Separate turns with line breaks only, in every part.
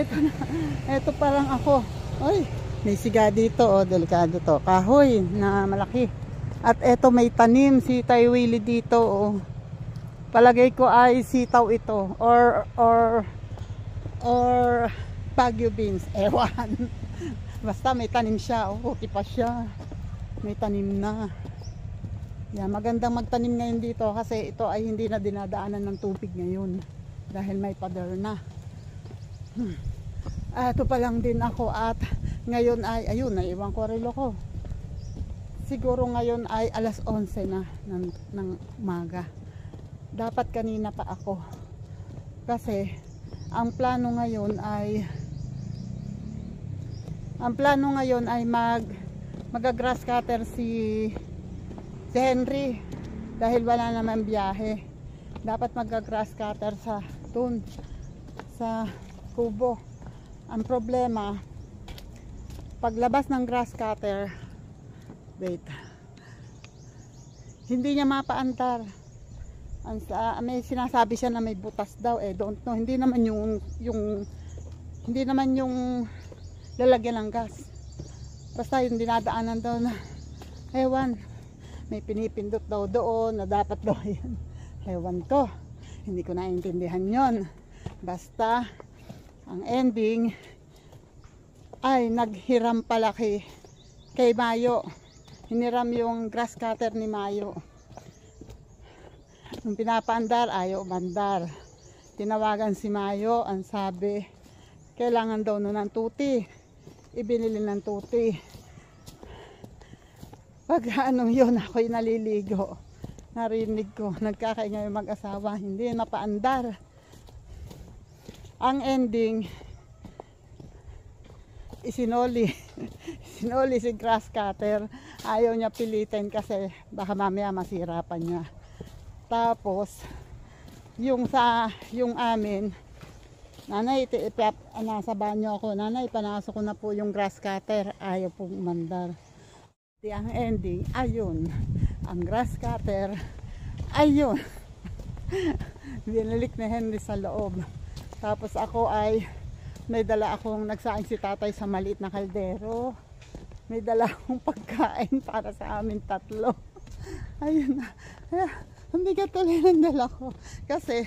Eto na. Eto parang ako. Ay, may siga dito. Oh, delikado to. Kahoy na malaki. At eto may tanim si Tay Willie dito. Oh. Palagay ko ay sitaw ito. Or Baguio beans. Ewan. Basta may tanim siya. Oh, puti pa siya. May tanim na. Yan, magandang magtanim ngayon dito kasi ito ay hindi na dinadaanan ng tubig ngayon. Dahil may pader na. Ito pa lang din ako at ngayon ay, ayun, naiwan ko relo ko. Siguro ngayon ay alas 11 na ng umaga. Dapat kanina pa ako. Kasi ang plano ngayon ay mag-grass cutter si Henry dahil wala naman biyahe. Dapat mag-grass cutter sa kubo. Ang problema, paglabas ng grass cutter, hindi niya mapaandar. May sinasabi siya na may butas daw, don't know. Hindi naman yung lalagyan ng gas. Basta yung dinadaanan daw na ewan, may pinipindot daw doon na dapat daw yan. Ewan ko, hindi ko naiintindihan yon. Basta ang ending ay naghiram pala kay Mayo. Hiniram yung grass cutter ni Mayo. Nung pinapaandar, ayaw umandar. Tinawagan si Mayo, ang sabi, kailangan daw nun ng tuti. Ibinili ng tuti. Pag yun, ako'y naliligo. Narinig ko, nagkakaingay yung mag-asawa, hindi napaandar. Ang ending, isinoli si grass cutter. Ayaw niya pilitin kasi baka mamaya masira pa niya. Tapos yung amin, nanay, nasa banyo ako, nanay, panasok ko na po yung grass cutter. Ayaw pong umandar. Ang ending, ayun, ang grass cutter, ayun, binalik ni Henry sa loob. Tapos ako ay may dala akong, nagsaing si tatay sa maliit na kaldero, may dala akong pagkain para sa amin tatlo. Ayun na, hindi ka tuloy ng dala ko kasi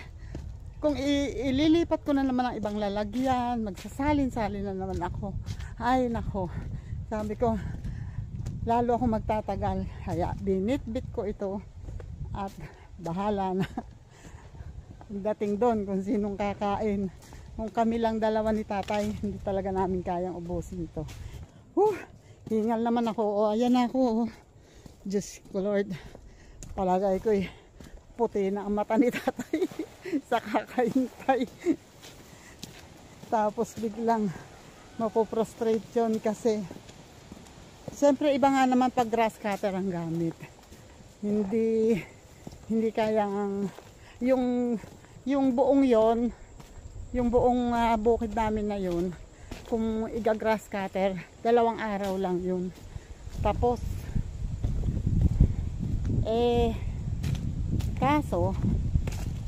kung ililipat ko na naman ang ibang lalagyan, magsasalin-salin na naman ako. Ay nako, sabi ko lalo ako magtatagal, kaya binitbit ko ito at bahala na dating doon kung sinong kakain. Kung kami lang dalawa ni tatay, hindi talaga namin kayang ubusin ito. Hingal naman ako. Ayan ako. Diyos ko Lord, palagay ko puti na ang mata ni tatay sa kakahintay. Tapos biglang mapoprostrate yun kasi siyempre iba nga naman pag grass cutter ang gamit. Hindi kayang yung buong yon, yung buong bukid namin na yun, kung iga-grass cutter, 2 araw lang yun. Tapos kaso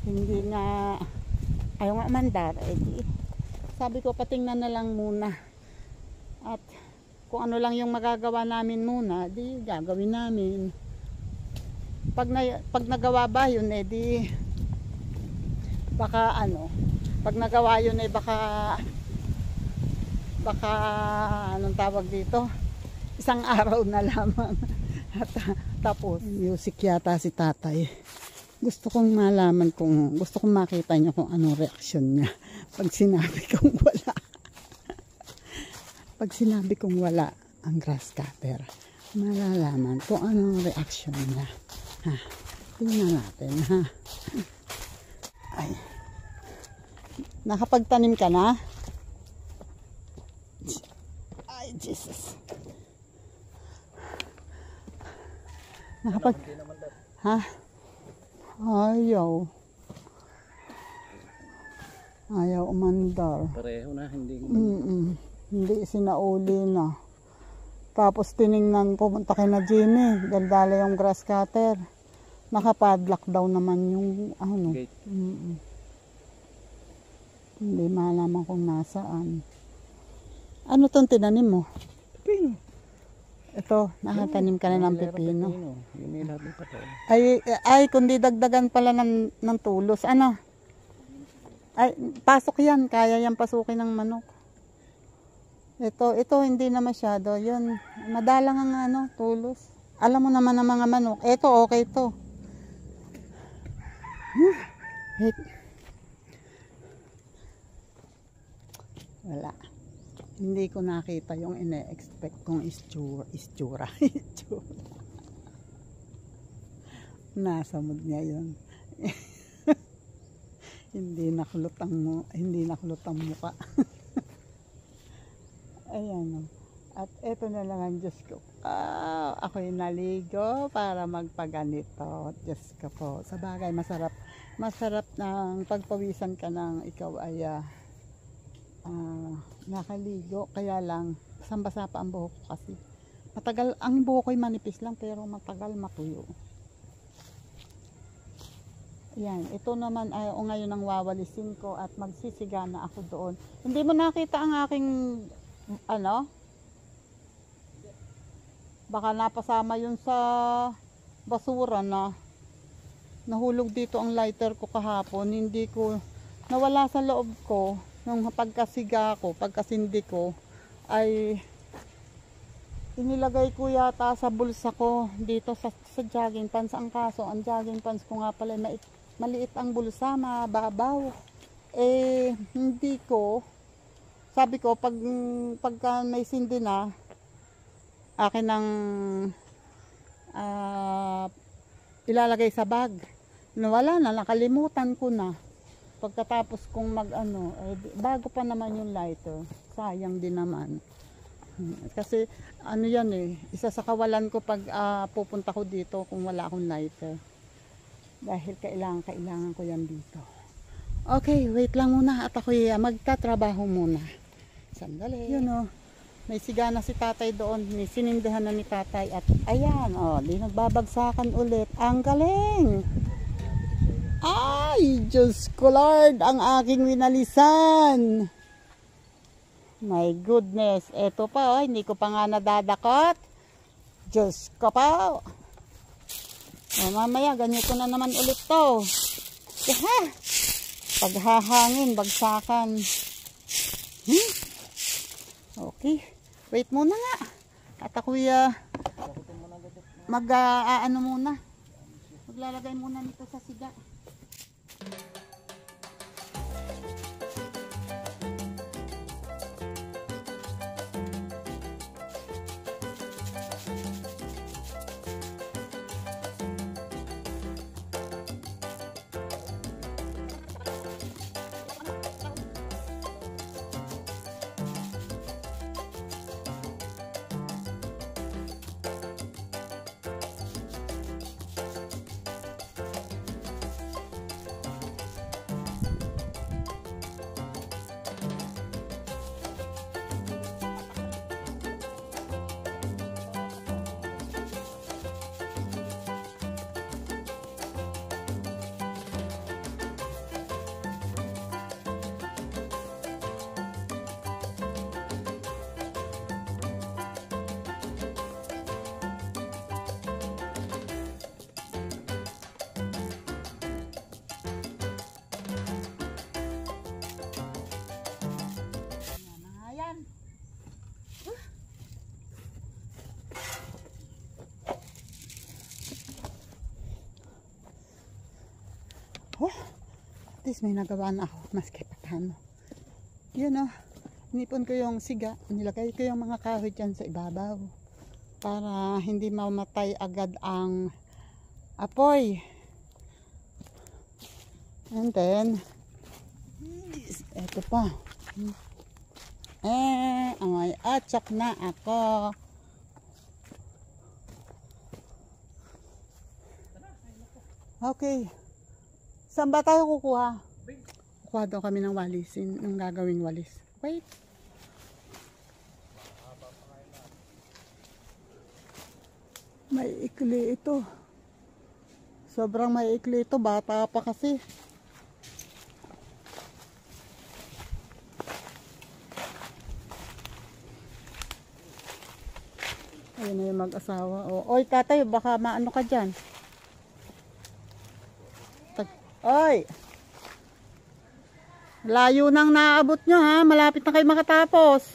hindi nga ayaw nga mandar, sabi ko patingnan na lang muna at kung ano lang yung magagawa namin muna, di gagawin namin. Pag nagawa ba yun, di baka pag nagawa yun baka anong tawag dito, 1 araw na lamang at tapos. Music yata si tatay. Gusto kong makita niyo kung anong reaksyon niya pag sinabi kong wala. Pag sinabi kong wala ang grass cutter, malalaman kung anong reaksyon niya. Tingnan natin, ha. Ay. Nakapagtanim ka na? Ay, Jesus. Ha? Ayaw umandar.
Pareho na, hindi.
Hindi sinauli na. Tapos tiningnan, pumunta kay na Jimmy, daldala yung grass cutter. Nakapadlock daw naman yung
gate.
Hindi malaman kung nasaan. Ano tong tinanim mo?
Pepino.
Ito, nakatanim ka na ng pepino.
Yun yung lahat ng pato.
Ay, kundi dagdagan pala ng tulos. Ano? Ay, pasok yan. Kaya yan pasukin ng manok. Ito hindi na masyado. Yun, madalang ang tulos. Alam mo naman ng mga manok. Ito, okay to. Wait. Wala. Hindi ko nakita yung ine-expect kong istura. Nasa mood niya yun. Hindi nakulot ang mukha. Ayan o. At eto na lang ang Diyos ko. Ako'y naligo para magpaganito. Diyos ko po. Sa bagay, masarap ng pagpawisan ka ng ikaw ay nakaligo. Kaya lang, sambasa pa ang buhok ko kasi. Matagal, ang buhok ko'y manipis lang pero matagal matuyo. Yan, ito naman ay ngayon ang wawalisin ko at magsisiga na ako doon. Hindi mo nakita ang aking baka napasama yun sa basura na nahulog dito ang lighter ko kahapon. Hindi ko nawala sa loob ko nung pagkasiga ko, pagkasindi ko ay inilagay ko yata sa bulsa ko dito sa jogging pants. Ang kaso ang jogging pants ko nga pala maliit ang bulsa, mababaw. Hindi ko sabi ko pagka may sindi na akin ang ilalagay sa bag. Nawala na, nakalimutan ko na. Pagkatapos kong bago pa naman yung lighter. Sayang din naman. Kasi yan isa sa kawalan ko pag pupunta ko dito kung wala akong lighter. Dahil kailangan ko yan dito. Okay, wait lang muna at ako'y magtatrabaho muna. Sandali. Yun may siga na si tatay doon. Sinindihan na ni tatay at ayan, di nagbabagsakan ulit. Ang galing! Ay, Diyos ko Lord, ang aking winalisan. My goodness. Eto pa, hindi ko pa nga nadadakot. Diyos ko pa. Mamaya, ganito na naman ulit to. Paghahangin, bagsakan. Okay. Wait muna nga. At ako'y muna. Maglalagay muna nito sa siga. At least may nagawa na ako maski patano. Yun inipon ko yung siga, nilagay ko yung mga kahoy dyan sa ibabaw para hindi mamatay agad ang apoy. And then eto pa, may atsak na ako. Okay. Saan ba tayo kukuha? Kukuha daw kami ng walisin, ng gagawing walis. Wait. May ikli ito. Sobrang may ikli ito. Bata pa kasi. Yun na yung mag-asawa. O, oy, tatay, baka maano ka dyan. Oy! Layo nang naabot nyo ha. Malapit na kayo makatapos.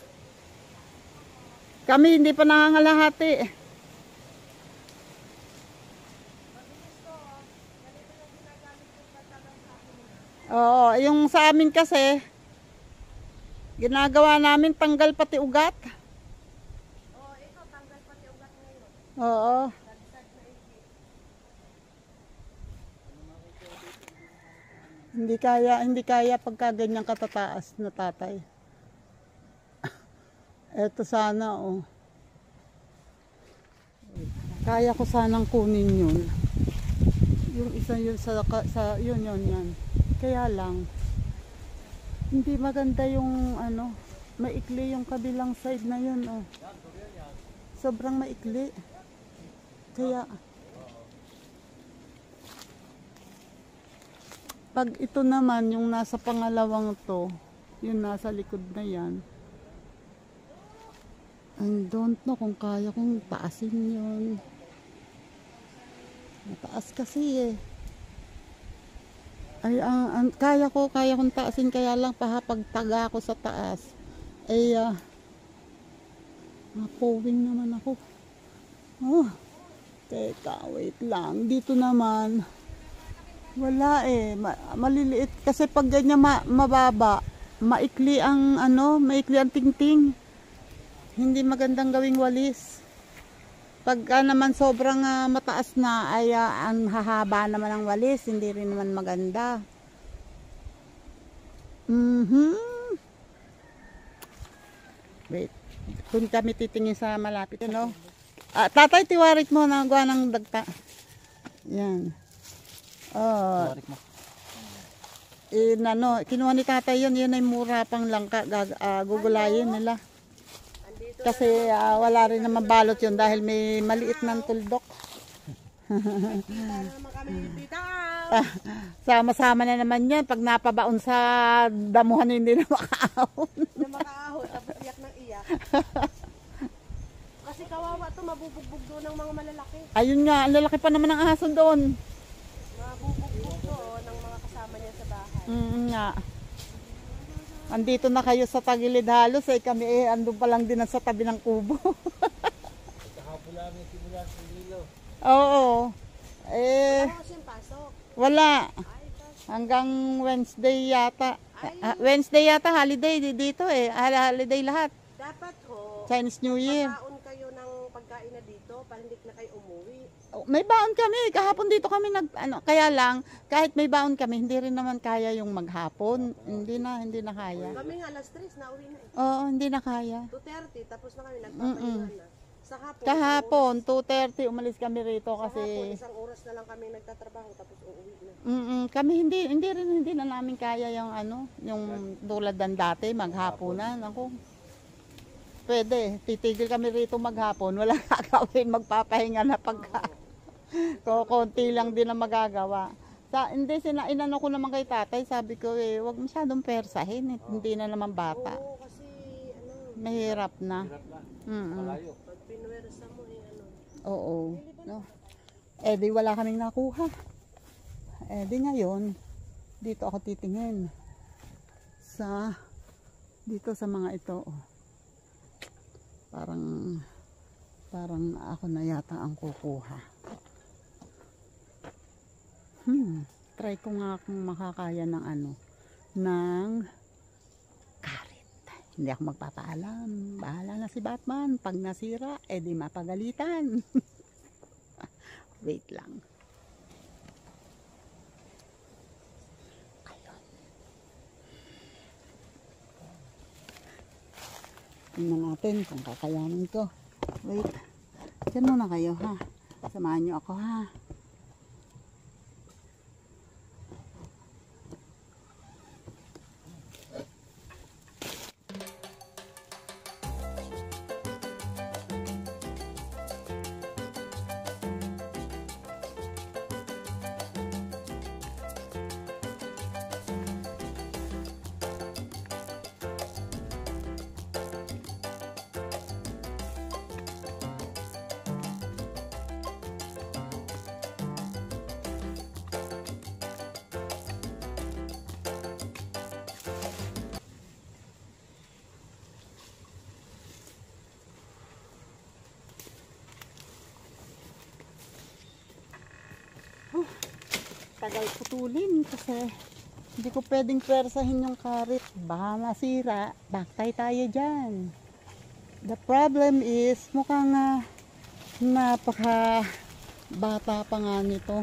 Kami hindi pa nangangalahati. Oo, yung sa amin kasi, ginagawa namin tanggal pati ugat.
Oo, ito, tanggal pati ugat ngayon.
Oo. Hindi kaya pagka ganyan katataas na tatay. Eto sana oh. Kaya ko sanang kunin yun. Yung isa yun sa yun. Kaya lang hindi maganda yung ano, maikli yung kabilang side na yun oh. Sobrang maikli. Kaya pag ito naman, yung nasa pangalawang to, yung nasa likod na yan, I don't know kung kaya kong taasin yun. Mataas kasi eh. Ay, kaya kong taasin, kaya lang pagtaga ako sa taas. Ay, mapowing naman ako. Oh, teka, wait lang. Dito naman, wala eh, maliliit kasi pag ganyan mababa, maikli ang ano, maikli ang tingting. Hindi magandang gawing walis. Pagka naman sobrang mataas na ay ang hahaba naman ang walis, hindi rin naman maganda. Wait, kung kami titingin sa malapit, you know? Tatay, tiwarik mo na gawa ng dagta. Yan. Oh, kinuha ni tatay yun ay mura pang langka, gugulayin nila. Kasi wala rin naman balot yun dahil may maliit ng tuldok. Sama-sama na naman yan, pag napabaon sa damuhan hindi na makaahon.
Na makaahon, tapos iyak ng iyak. Kasi kawawa to, mabubugbog doon ng mga malalaki.
Ayun nga, ang lalaki pa naman ang aso doon.
Mabubugbog doon ng mga kasama niya sa bahay.
Nga. Andito na kayo sa tagilid halos eh, kami andun pa lang din sa tabi ng kubo.
Kahapon namin simula sa Lilo.
Oo.
Wala kasi yung pasok.
Wala. Hanggang Wednesday yata. Wednesday yata holiday dito eh. Holiday lahat.
Dapat ho,
Chinese New Year.
pagkaon kayo ng pagkain na dito para hindi na kayo umuwi.
May baon kami. Kahapon dito kami kaya lang kahit may baon kami, hindi rin naman kaya yung maghapon. Hindi na kaya.
Kami nga alas 3 na uwi na eh.
Oo, hindi na kaya.
2:30 tapos na kami nagpapahinga na. Sa hapon.
Kahapon 2:30 umalis kami rito
Sa hapon,
kasi
isang oras na lang kami nagtatrabaho tapos uuwi na.
kami hindi na namin kaya yung yung tulad ng dati maghapunan. Ako. Pwede, titigil kami rito maghapon, wala gagawin, magpapahinga na pagka. Konti lang din ang magagawa. Hindi, inano ko naman kay tatay, sabi ko wag masyadong persahin, hindi na naman bata.
Oo, kasi
Mahirap na.
Malayo.
pag pinwersa mo
Oo. No. Di wala kaming nakuha. Di ngayon, dito ako titingin. Dito sa mga ito. Parang ako na yata ang kukuha. Try ko nga kung makakaya ng ng karit. Hindi ako magpapaalam. Bahala na si Batman. Pag nasira, di mapagalitan. Wait lang. Ayun. Tingnan natin kung kakayanin ko. Wait. Diyan muna kayo ha. Samahan nyo ako ha. tagal putulin kasi hindi ko pwedeng pwersahin yung karit. Baka masira. Baktay tayo dyan. The problem is mukhang napaka bata pa nga nito.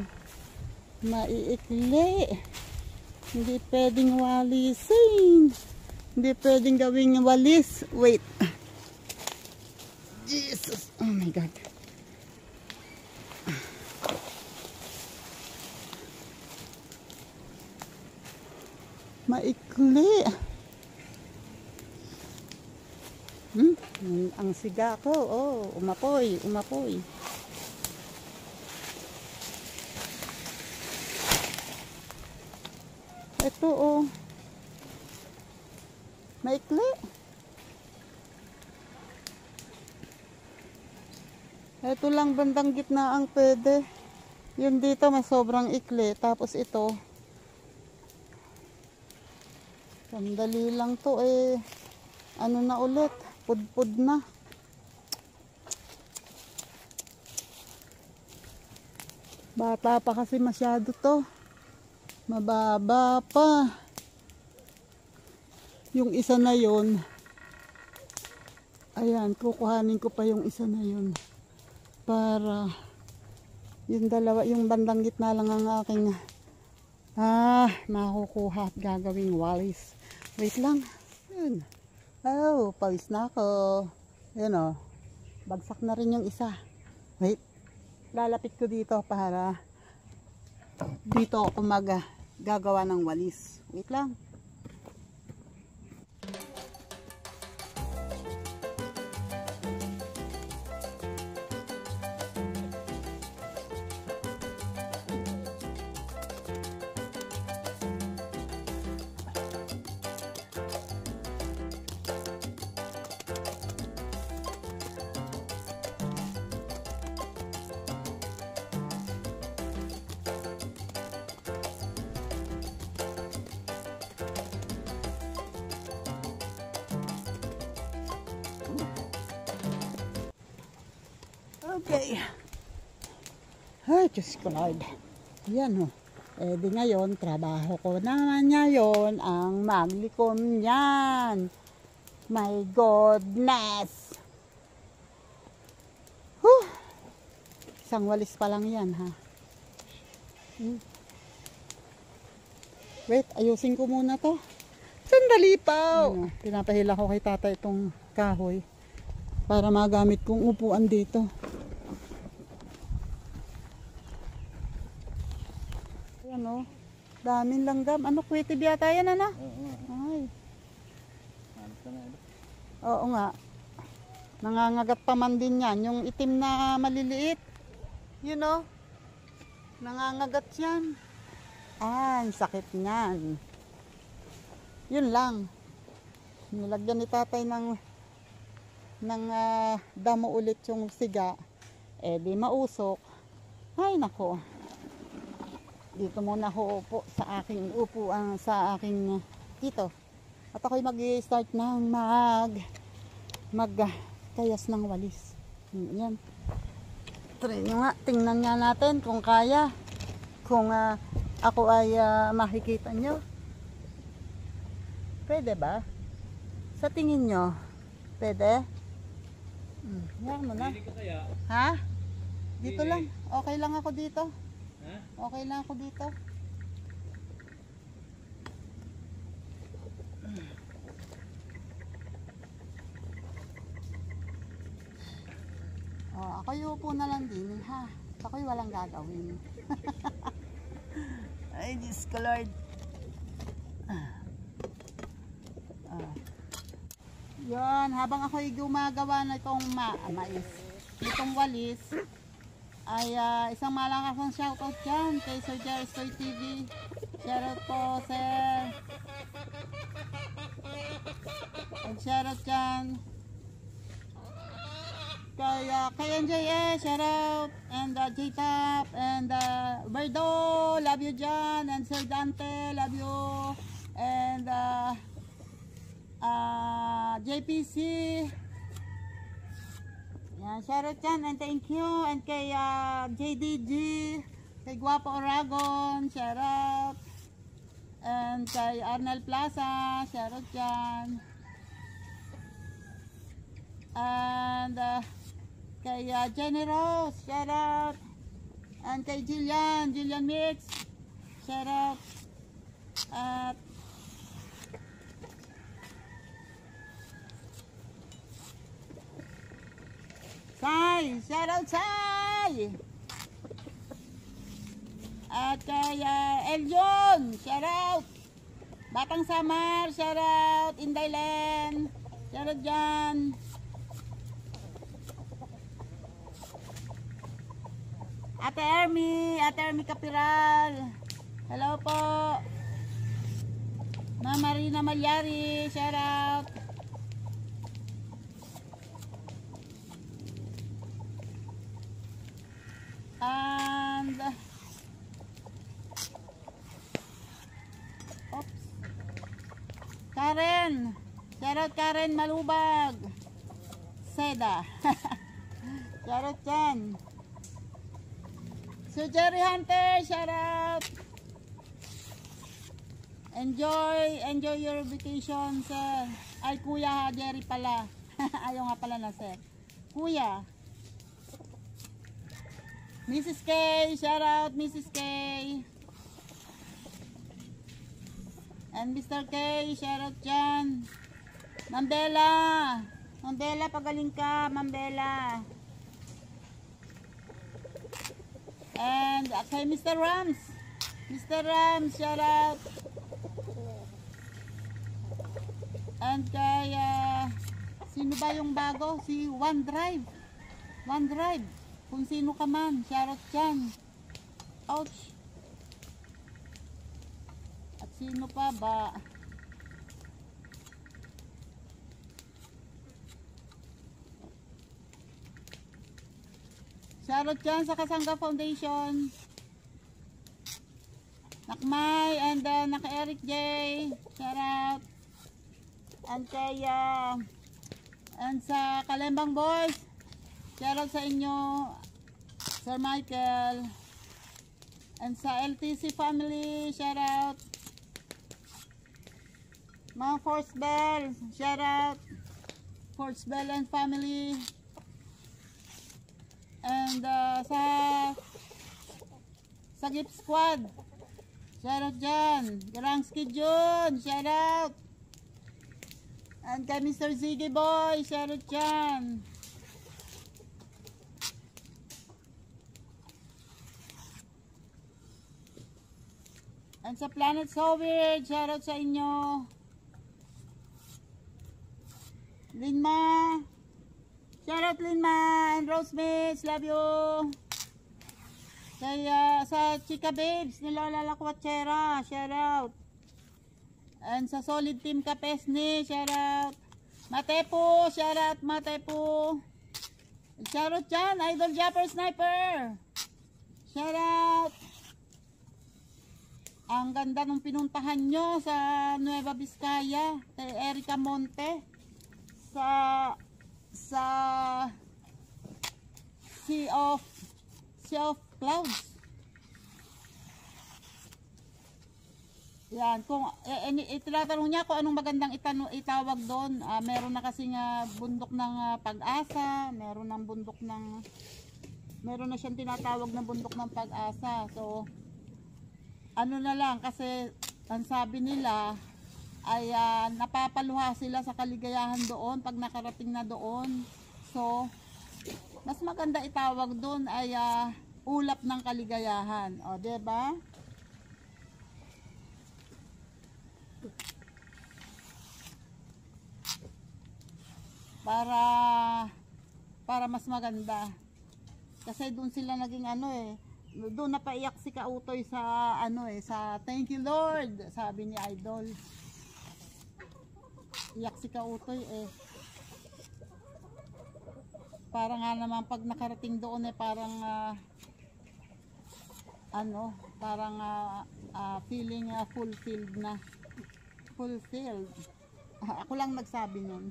Maiikli. Hindi pwedeng walisin. Hindi pwedeng gawing walis. Wait. Jesus. Oh my God. Maikli. Ang siga ko. Oh, umapoy. Umapoy. Ito oh. Maikli. Ito lang bandang gitna ang pwede. Yung dito mas sobrang ikli. Tapos ito. Sandali lang to eh. Ano na ulit? Pudpud na. Bata pa kasi masyado to. Mababa pa. Yung isa na yon. Ayan, kukuhanin ko pa yung isa na yon. Para yung dalawa, yung bandang gitna lang ang aking makukuha at gagawing walis. Wait lang. Yun. Oh, pawis na ako. Yun o. Bagsak na rin yung isa. Wait. Lalapit ko dito para dito ako gagawa ng walis. Wait lang. Okay. Ay, Diyos ko Lord. Yan o. Eh di ngayon, trabaho ko naman ngayon ang maglikom yan. My goodness. Whew. Isang walis pa lang yan ha. Wait, ayusin ko muna to. Sandali pa. Pinapahila ko kay tata itong kahoy para magamit kong upuan dito. Ano? Daming langgam. Ano, kwetib yata yan, ano? Ay. Oo nga. Nangangagat pa man din yan. Yung itim na maliliit. You know? Nangangagat yan. Ay, sakit niyan. Yun lang. Nilagyan ni tatay ng damo ulit yung siga. Eh, di mausok. Ay, nako. Dito muna ako upo sa aking upuan sa aking dito. At ako'y mag-start ng magkayas ng walis. Yan. Try nyo nga, tingnan nga natin kung kaya. Kung ako ay makikita nyo. Pwede ba? Sa tingin nyo, pwede? Yan mo na. Ha? Dito lang. Okay lang ako dito. Okay lang ako dito. Oh, ako yupo na lang din ha. Ako'y walang gagawin. Ay, Diyos ko Lord. Yan, habang ako'y gumagawa na itong mais, itong walis, ay isang malakasang shoutout dyan kay Sir Jerry's Toy TV. Shoutout po, sir. And shoutout dyan kay NJS, shoutout. And J-Top and Berdo, love you dyan. And Sir Dante, love you. And JPC, yan, shoutout dyan and thank you. And kay JDG, Kay Guapo Oragon, shout out. And kay Arnel Plaza, shout out dyan. And kay Jenny Rose, shout out. And kay Jillian Mix, shout out. At Sai, shout out Sai. At kay Elyon, shout out. Batang Samar, shout out. Indaylen, shout out dyan. Ate Ermi Kapiral, hello po. Ma'am Marina Malyari, shout out. And oops. Karen, shout out Karen Malubag. Seda. Shout out dyan. So Jerry Hunter, shout out. Enjoy your vacation, sir. Ay, kuya, Jerry pala. Ayaw nga pala na, sir. Kuya. Mrs. K, shout out, Mrs. K. And Mr. K, shout out dyan. Mambela, pagaling ka, Mambela. And kay Mr. Rams, shout out. And kay sino ba yung bago? Si OneDrive. Kung sino ka man, shout out dyan. Ouch. At sino pa ba? Shout out dyan sa Kasangga Foundation. Nakmay and Naka-Eric J. Shout out. And kay and sa Kalembang Boys. Shout out sa inyo, Sir Michael. And sa LTC family, shout out. Mga Force Bell, shout out. Force Bell and family. And sa Gift Squad, shout out dyan. Garangski Jun, shout out. And kay Mr. Ziggy Boy, shout out dyan. And sa Planet So Weird, shout out sa inyo. Linma, shout out Linma and Rose Miss, love you. Kaya sa Chika Babes ni Lola Lakwachera, shout out. And sa Solid Team Kapesni, shout out. Matepo, shout out Matepo. Shout out dyan, Idol Japper Sniper. Shout out. Ang ganda nung pinuntahan nyo sa Nueva Vizcaya, kay Erica Monte. Sa Sea of Clouds. Yan, kung itinatanong niya kung anong magandang itawag doon. Meron na kasing bundok ng Pag-asa, meron na siyang tinatawag na bundok ng Pag-asa. So ano na lang, kasi ang sabi nila ay napapaluha sila sa kaligayahan doon pag nakarating na doon. So mas maganda itawag doon ay ulap ng kaligayahan. O, diba? Para mas maganda. Kasi doon sila naging doon napaiyak si Kautoy sa sa thank you Lord, sabi ni Idol. Iyak si Kautoy parang nga naman pag nakarating doon parang feeling fulfilled na. Fulfilled. Ako lang nagsabi nun.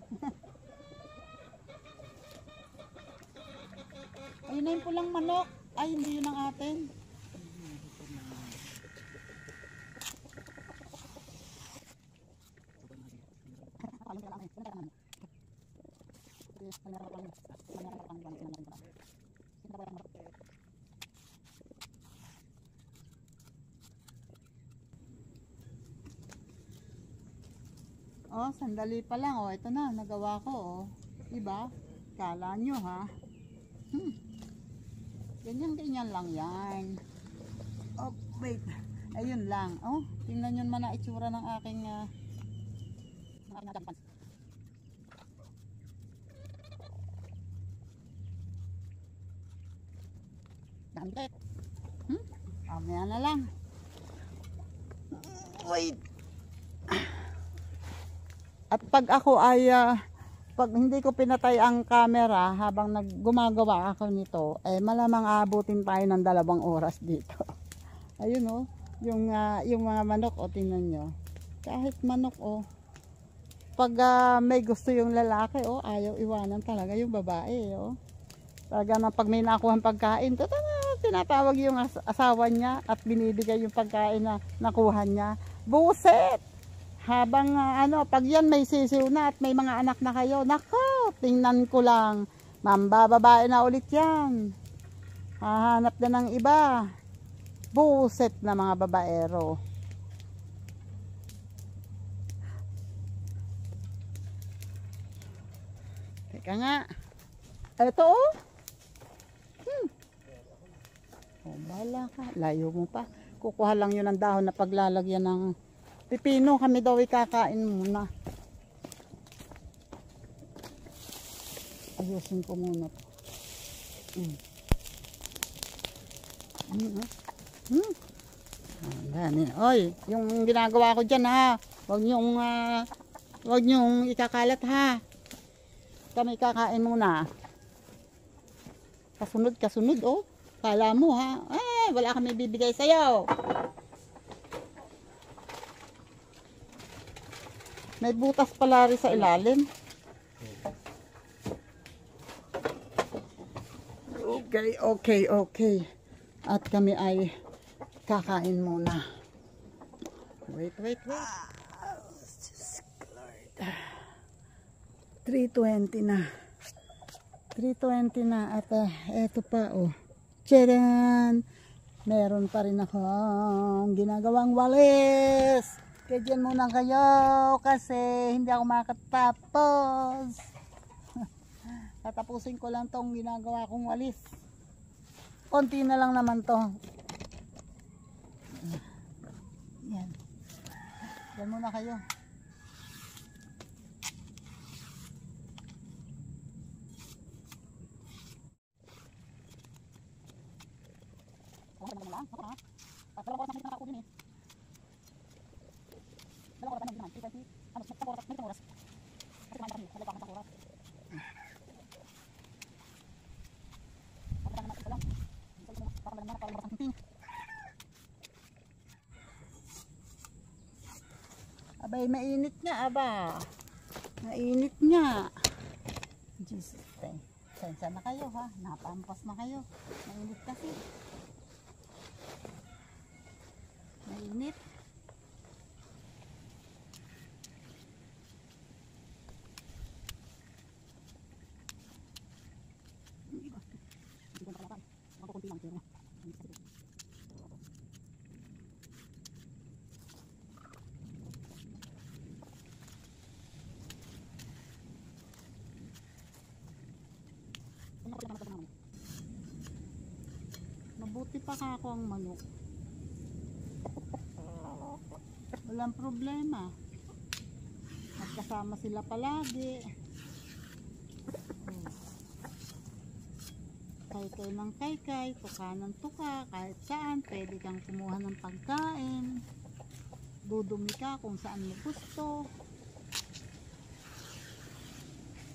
Ayun na yung pulang manok. Ay, hindi yun ang atin. Oh, sandali pa lang. Oh, ito na, nagawa ko. Oh. Diba? Kala nyo, ha? Ganyan-ganyan lang yan. Oh, wait. Ayun lang. Oh, tingnan nyo naman na itsura ng aking pants. Gambit. Mamaya na lang. Wait. At pag ako ay pag hindi ko pinatay ang camera habang gumagawa ako nito, eh malamang aabutin tayo ng 2 oras dito. Ayun oh, yung mga manok oh, tingnan nyo. Kahit manok oh. Pag may gusto yung lalaki oh, ayaw iwanan talaga yung babae oh. Talaga na pag may nakuhang pagkain, tinatawag yung asawa niya at binibigay yung pagkain na nakuha niya. Buset! Habang pag yan may sisiw na at may mga anak na kayo, nako, tingnan ko lang, mambababae na ulit yan. Hahanap na ng iba. Buset na mga babaero. Teka nga. Ito oh. Oh, bala ka. Layo mo pa. Kukuha lang yun ng dahon na paglalagyan ng pipino. Kami daw ikakain muna. Ayusin ko muna to. Oy, yung ginagawa ko dyan ha. Huwag niyong ikakalat ha. Kami kakain muna. Kasunod oh. Kala mo ha. Wala kami bibigay sa'yo. May butas pala rin sa ilalim. Okay. At kami ay kakain muna. Wait. 3:20 na. 3:20 na at eto pa oh. Tcharan! Meron pa rin akong ginagawang walis. Kaya dyan muna kayo kasi hindi ako makatapos. Tatapusin ko lang tong ginagawa kong walis. Konti na lang naman to. Yan. Dyan muna kayo. Abay, mainit nga, aba. Mainit nga. Jesus, sensya na kayo, ha? Napampas na kayo. Mainit kasi. Mainit. Mabuti pa ka ako ang manok. Walang problema. Magkasama sila palagi. Kaykay ng kaykay, tuka ng tuka, kahit saan, pwede kang kumuha ng pagkain. Dudumi ka kung saan mo gusto.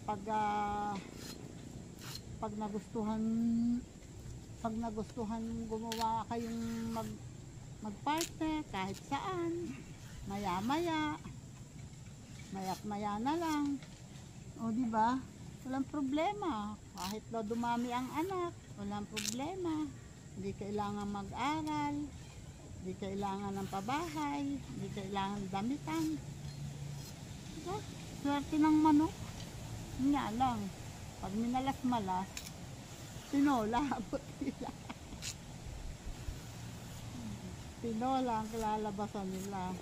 Pag nagustuhan gumawa kayong magpartner kahit saan, maya-maya, mayak-maya na lang. O diba? Walang problema. Kahit na dumami ang anak, walang problema. Hindi kailangan mag-aral, hindi kailangan ng pabahay, hindi kailangan damitan. Diba? Swerte ng manok. Nga lang, pag minalas-malas, tinola, nila. Tinola ang kilalabasan nila.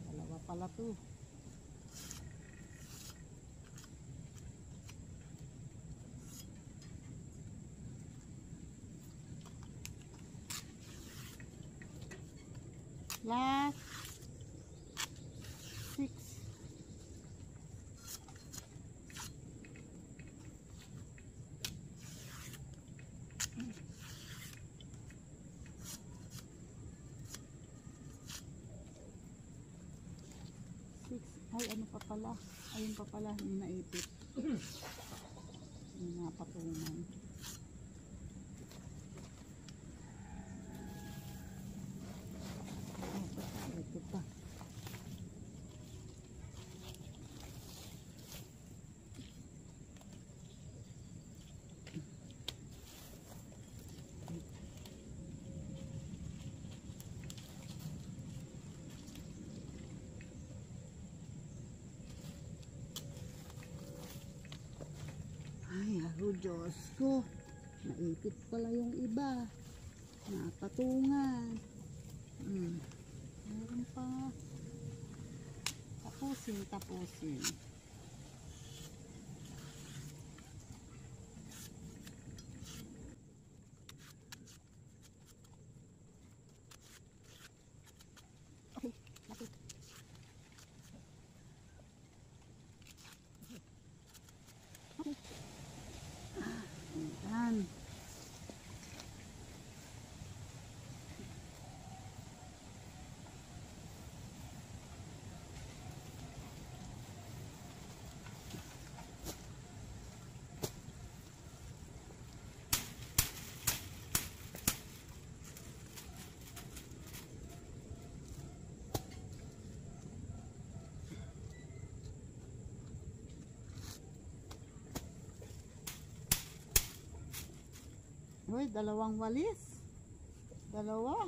Dalawa pala to. Last 6. Ay, ano pa pala? Ayun pa pala, yung naipit. Yung napatungan. Ito pa. Ay, Diyos ko. Naipit pala yung iba. Napatungan. Meron pa. Tapusin. Okay, lapit. Okay. Ayan. Uy, dalawang walis. Dalawa.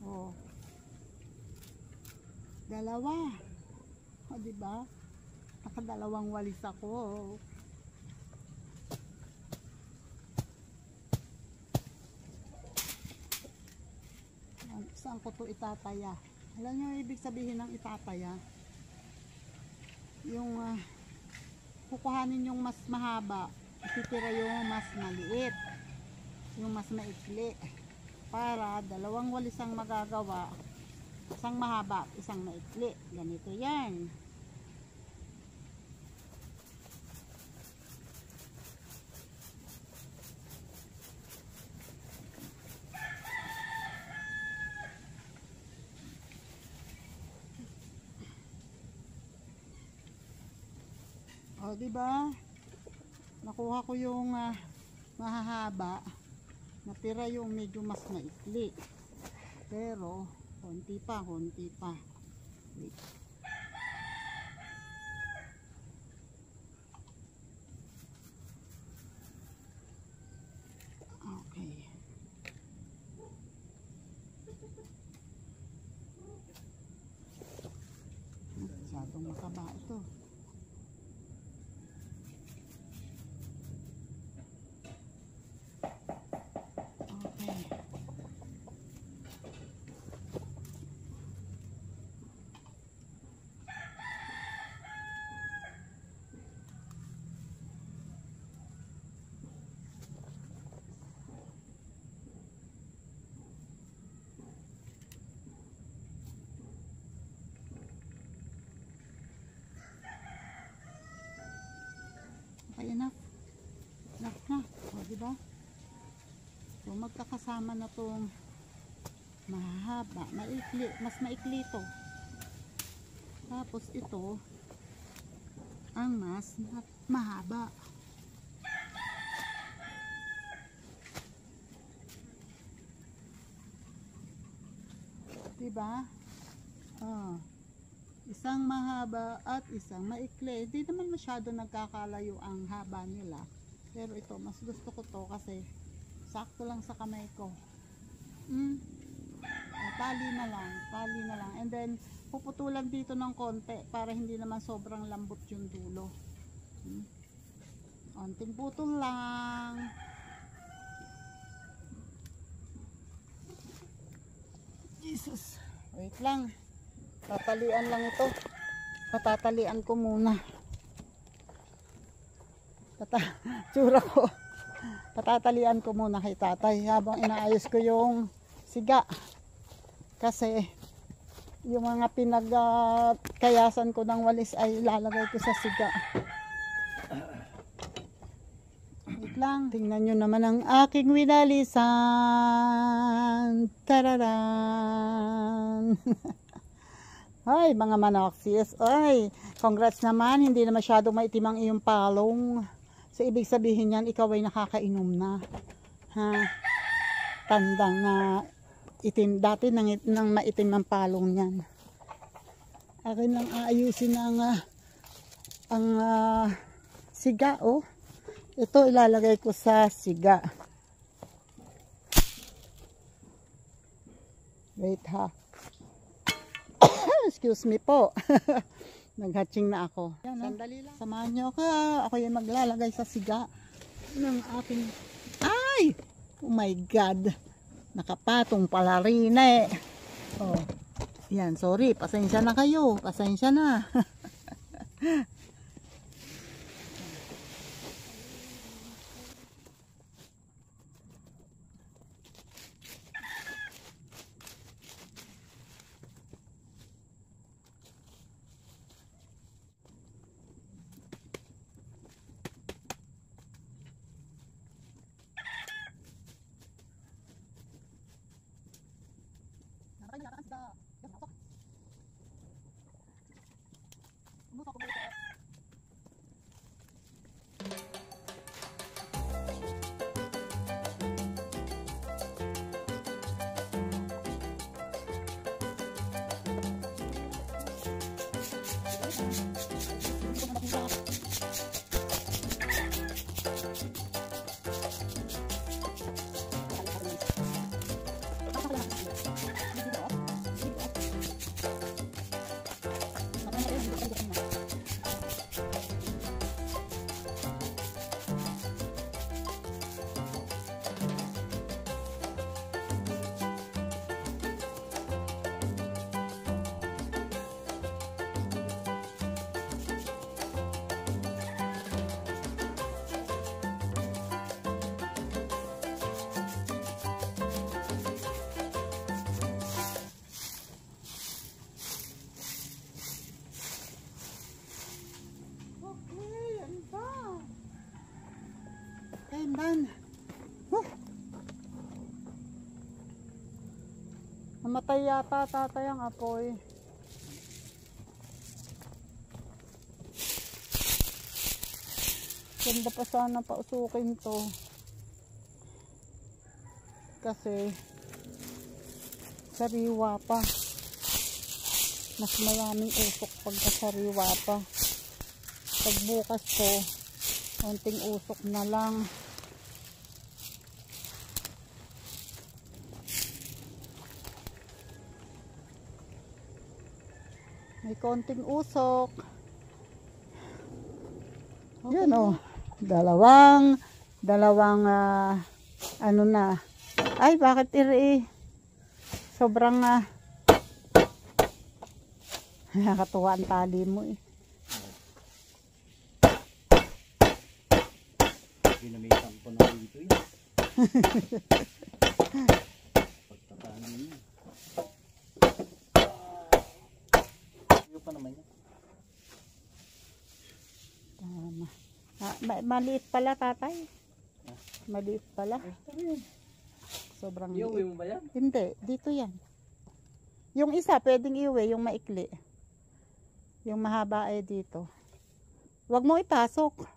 Oh. Dalawa. O, diba? Nakadalawang walis ako. Saan ko to itataya? Alam niyo ibig sabihin ng itataya? Yung kukuhanin yung mas mahaba, ititira yung mas maliit, yung mas maikli, para dalawang walis ang magagawa, isang mahaba at isang maikli. Ganito yan. O, diba? Nakuha ko yung mahahaba, natira yung medyo mas maikli, pero konti pa. Wait. Okay. Masyadong mataba ito. Okay, enough na. O, diba? So, magkakasama na tong mahaba, maikli, mas maikli to. Tapos ito ang mas mahaba. Diba? Ah, isang mahaba at isang maikli. Hindi naman masyado nagkakalayo ang haba nila. Pero ito, mas gusto ko to kasi sakto lang sa kamay ko. Tali na lang. And then, puputulan dito ng konti para hindi naman sobrang lambot yung dulo. Konting putol lang. Jesus. Wait lang. Tatalian lang ito. Patatalian ko muna. Tsura ko. Patatalian ko muna kay tatay habang inaayos ko yung siga. Kasi yung mga pinagkayasan ko ng walis ay lalagay ko sa siga. Wait lang. Tingnan nyo naman ang aking winalisan. Tararan! Ay, mga manoksis. Ay, congrats naman. Hindi na masyado maitim ang iyong palong. So, ibig sabihin yan, ikaw ay nakakainom na. Ha? Tandang na itim. Dati nang maitim ang palong yan. Akin lang aayusin ang siga, oh. Ito ilalagay ko sa siga. Wait ha. Excuse me po. Naghatching na ako. Yan, sandali lang. Samahan nyo ako. Ako yung maglalagay sa siga ng aking... Ay! Oh my God. Nakapatong pala rin eh. Oh. Yan, sorry. Pasensya na kayo. Pasensya na. Done. Namatay yata tatay ang apoy. Ganda pa sana pausukin to. Kasi sariwa pa. Mas maraming usok pagka sariwa pa. Pag bukas to, konting usok na lang. May konting usok. Okay. Yan o. Dalawang ano na. Ay, bakit iri? Sobrang nakakatuwa ang tali mo eh.
Ginamitan ko na dito eh. Pagtatanan niya. Pa naman yan.
Tama. Maliit pala tatay. Maliit pala. Sobrang liit.
Iuwi mo ba yan?
Hindi, dito yan. Yung isa pwedeng iuwi, yung maikli. Yung mahaba ay dito. Huwag mo ipasok.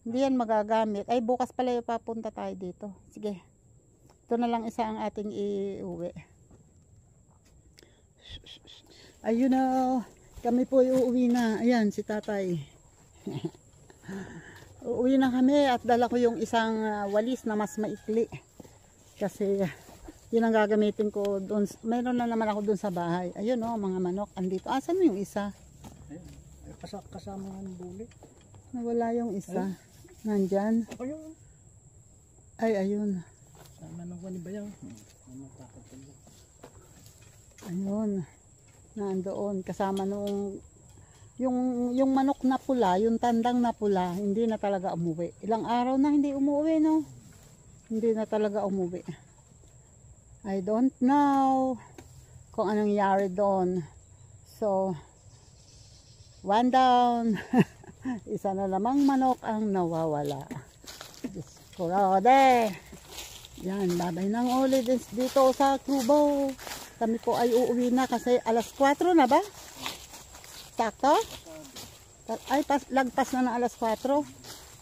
Hindi yan magagamit. Ay, bukas pala yung papunta tayo dito. Sige. Ito na lang isa ang ating iuwi. Ayun na, kami po uuwi na. Ayan, si tatay. Uuwi na kami at dala ko yung isang walis na mas maikli. Kasi yun ang gagamitin ko doon. Mayroon na naman ako doon sa bahay. Ayun o, mga manok. Andito. Asan mo yung isa?
Kasama ng bulik.
Nawala yung isa. Nandyan.
Ayun.
Ay, ayun.
Sama ng wani ba yan?
Ayun. Nandoon. Kasama nung yung manok na pula, yung tandang na pula, hindi na talaga umuwi. Ilang araw na hindi umuwi, no? Hindi na talaga umuwi. I don't know kung anong nangyari doon. So, one down. Isa na lamang manok ang nawawala. Diyos ko, Rode. Yan, babay ng ulit dito sa Cubo. Kami po ay uuwi na kasi alas 4 na ba? Sakto? Ay, lagpas na ng alas 4.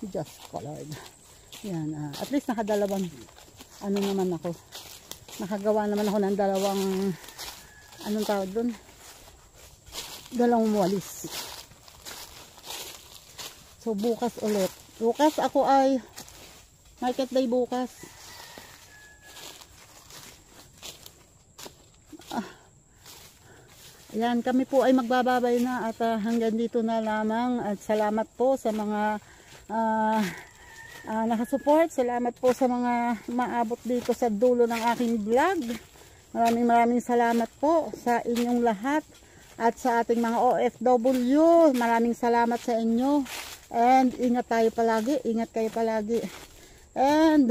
Diyos ko, Lord. Yan, at least nakadalawang, ano naman ako. Nakagawa naman ako ng dalawang, anong tawag doon? Dalawang walis. So, bukas ulit. Bukas ako ay, market day bukas. Ayan, kami po ay magbababay na at hanggang dito na lamang. At salamat po sa mga nakasupport. Salamat po sa mga maabot dito sa dulo ng aking vlog. Maraming salamat po sa inyong lahat at sa ating mga OFW. Maraming salamat sa inyo. And ingat tayo palagi. Ingat kayo palagi. And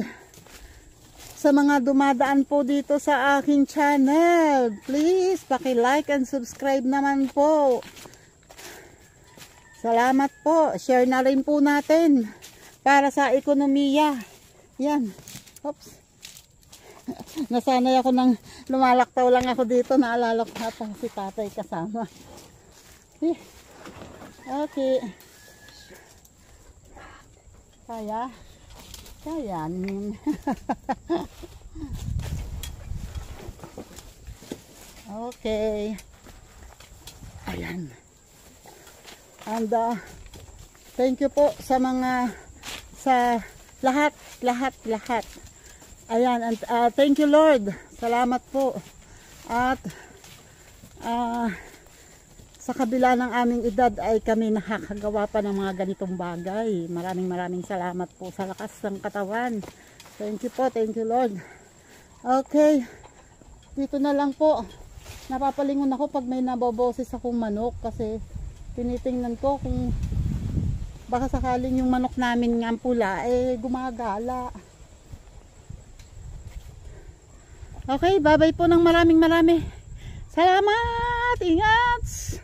sa mga dumadaan po dito sa aking channel, please paki-like and subscribe naman po. Salamat po. Share na rin po natin para sa ekonomiya. Yan. Oops. Nasanay ako ng lumalaktaw lang ako dito. Naalala ko pa si tatay kasama. Okay. Kaya. Kayanin. Okay. Ayan. And thank you po sa mga lahat. Ayan, and thank you Lord. Salamat po. At sa kabila ng aming edad ay kami nakakagawa pa ng mga ganitong bagay. Maraming salamat po sa lakas ng katawan. Thank you po, thank you Lord. Okay, dito na lang po. Napapalingon ako pag may naboboses akong manok kasi tinitingnan ko kung baka sakaling yung manok namin nga pula gumagala. Okay, bye-bye po ng marami. Salamat! Ingat!